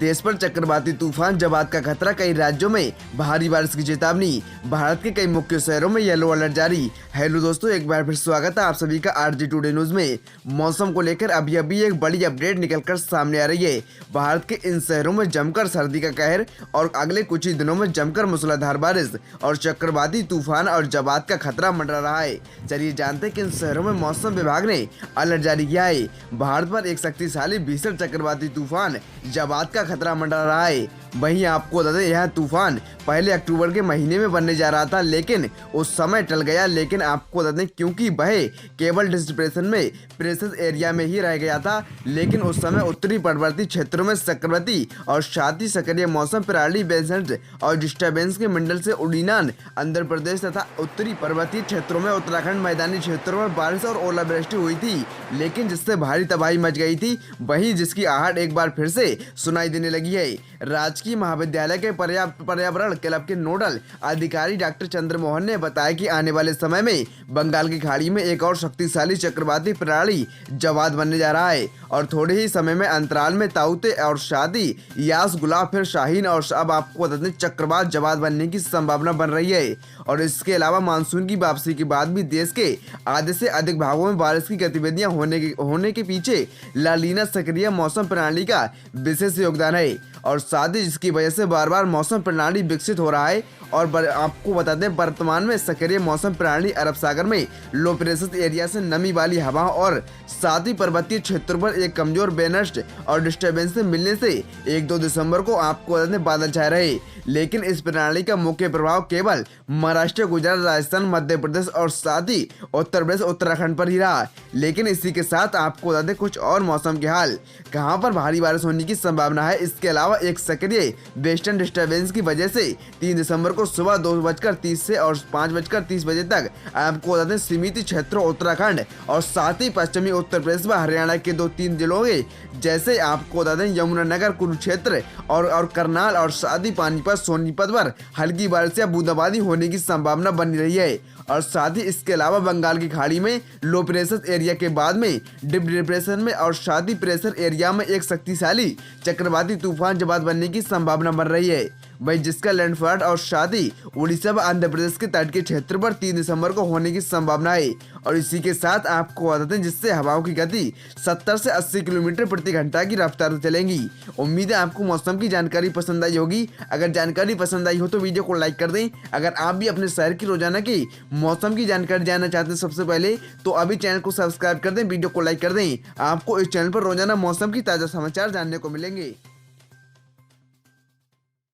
देश पर चक्रवाती तूफान जवाद का खतरा, कई राज्यों में भारी बारिश की चेतावनी, भारत के कई मुख्य शहरों में येलो अलर्ट जारी। हेलो दोस्तों, एक बार फिर स्वागत है आप सभी का आरजी टुडे न्यूज में। मौसम को लेकर अभी एक बड़ी अपडेट निकलकर सामने आ रही है। भारत के इन शहरों में जमकर सर्दी का कहर और अगले कुछ ही दिनों में जमकर मूसलाधार बारिश और चक्रवाती तूफान और जवाद का खतरा मंडरा रहा है। चलिए जानते हैं कि इन शहरों में मौसम विभाग ने अलर्ट जारी किया है। भारत पर एक शक्तिशाली भीषण चक्रवाती तूफान जवाद का खतरा मंडरा रहा है। वहीं आपको बता दें, यह तूफान पहले अक्टूबर के महीने में बनने जा रहा था, लेकिन उस समय टल गया। लेकिन आपको बता दें, क्योंकि वह केवल डिप्रेशन में प्रेशर एरिया में ही रह गया था, लेकिन उस समय उत्तरी पर्वतीय क्षेत्रों में चक्रवाती और साथ ही सक्रिय मौसम प्रणाली बेसेंट और डिस्टर्बेंस के मंडल से उड़ीनान आंध्र प्रदेश तथा उत्तरी पर्वतीय क्षेत्रों में उत्तराखंड मैदानी क्षेत्रों में बारिश और ओलावृष्टि हुई थी, लेकिन जिससे भारी तबाही मच गई थी। वहीं जिसकी आहट एक बार फिर से सुनाई देने लगी है। राजकीय महाविद्यालय के पर्यावरण क्लब के नोडल अधिकारी डॉक्टर चंद्रमोहन ने बताया कि आने वाले समय में बंगाल की खाड़ी में एक और शक्तिशाली चक्रवाती प्रणाली जवाद बनने जा रहा है और थोड़े ही समय में अंतराल में ताउते और शादी यास गुलाब फिर शाहीन और अब आपको बता दें चक्रवात जवाद बनने की संभावना बन रही है। और इसके अलावा मानसून की वापसी के बाद भी देश के आधे से अधिक भागों में बारिश की गतिविधियां होने के पीछे लालीना सक्रिय मौसम प्रणाली का विशेष योगदान है और साथ ही जिसकी वजह से बार बार मौसम प्रणाली विकसित हो रहा है। और आपको बता दें, वर्तमान में सक्रिय मौसम प्रणाली अरब सागर में लो प्रेशर एरिया से नमी वाली हवा और साथ ही पर्वतीय क्षेत्रों पर एक कमजोर बेनस्ट और डिस्टर्बेंस से मिलने से 1-2 दिसंबर को आपको बता दें बादल छाए रहे। लेकिन इस प्रणाली का मुख्य प्रभाव केवल महाराष्ट्र, गुजरात, राजस्थान, मध्य प्रदेश और साथ ही उत्तर प्रदेश, उत्तराखंड पर ही रहा। लेकिन इसी के साथ आपको बता दें कुछ और मौसम के हाल, कहां पर भारी बारिश होने की संभावना है। इसके अलावा एक सक्रिय वेस्टर्न डिस्टर्बेंस की वजह से 3 दिसंबर को सुबह 2:30 से और 5:30 बजे तक आपको बता दें सीमित क्षेत्रों उत्तराखंड और साथ ही पश्चिमी उत्तर प्रदेश व हरियाणा के 2-3 जिलों में जैसे आपको बता दें यमुनानगर, कुरुक्षेत्र और करनाल और साथ ही पानीपत, सोनीपत पर हल्की बारिश या बूंदाबांदी होने की संभावना बनी रही है। और साथ ही इसके अलावा बंगाल की खाड़ी में लो प्रेशर एरिया के बाद में डीप डिप्रेशन में और साथ ही प्रेशर एरिया में एक शक्तिशाली चक्रवाती तूफान जवाद बनने की संभावना बन रही है। वही जिसका लैंडफॉल और साथ ही उड़ीसा व आंध्र प्रदेश के तट के क्षेत्र पर 3 दिसंबर को होने की संभावना है। और इसी के साथ आपको बताते हैं जिससे हवाओं की गति 70 से 80 किलोमीटर प्रति घंटा की रफ्तार से चलेंगी। उम्मीद है आपको मौसम की जानकारी पसंद आई होगी। अगर जानकारी पसंद आई हो तो वीडियो को लाइक कर दें। अगर आप भी अपने शहर की रोजाना की मौसम की जानकारी जानना चाहते हैं सबसे पहले तो अभी चैनल को सब्सक्राइब कर दें, वीडियो को लाइक कर दें। आपको इस चैनल पर रोजाना मौसम की ताजा समाचार जानने को मिलेंगे।